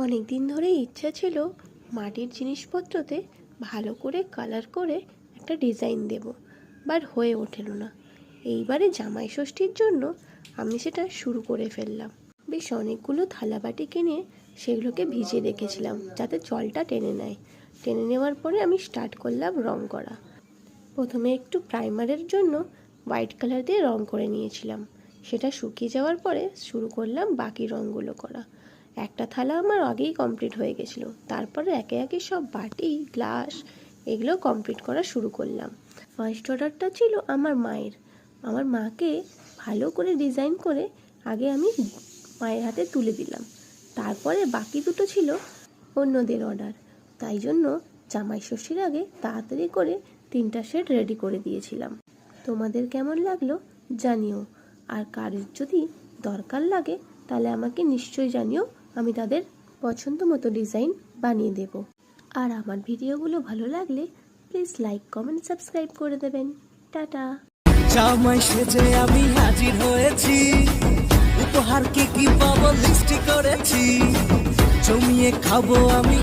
অনেক দিন ধরেই ইচ্ছা ছিল মাটির জিনিসপত্রতে ভালো করে কালার করে একটা ডিজাইন দেব, বাট হয়ে ওঠেল না। এইবারে জামাই ষষ্ঠীর জন্য আমি সেটা শুরু করে ফেললাম। বেশ অনেকগুলো থালাবাটি কিনে সেগুলোকে ভিজিয়ে রেখেছিলাম যাতে জলটা টেনে নেয়। টেনে নেওয়ার পরে আমি স্টার্ট করলাম রং করা। প্রথমে একটু প্রাইমারের জন্য হোয়াইট কালার দিয়ে রং করে নিয়েছিলাম। সেটা শুকিয়ে যাওয়ার পরে শুরু করলাম বাকি রঙগুলো করা। একটা থালা আমার আগেই কমপ্লিট হয়ে গেছিলো। তারপরে একে একে সব বাটি, গ্লাস এগুলো কমপ্লিট করা শুরু করলাম। ফার্স্ট অর্ডারটা ছিল আমার মায়ের। আমার মাকে ভালো করে ডিজাইন করে আগে আমি মায়ের হাতে তুলে দিলাম। তারপরে বাকি দুটো ছিল অন্যদের অর্ডার। তাই জন্য জামাই ষষ্ঠীর আগে তাড়াতাড়ি করে 3টা সেট রেডি করে দিয়েছিলাম। তোমাদের কেমন লাগলো জানিও, আর কারোর যদি দরকার লাগে তাহলে আমাকে নিশ্চয়ই জানিও, আমি তাদের পছন্দ মতো ডিজাইন বানিয়ে দেব। আর আমার ভিডিওগুলো ভালো লাগলে প্লিজ লাইক, কমেন্ট, সাবস্ক্রাইব করে দেবেন। টাটা। জামাই সেজে আমি হাজির হয়েছি, উপহার কি কি পাবো লিস্ট করেছি, জমিয়ে খাবো আমি।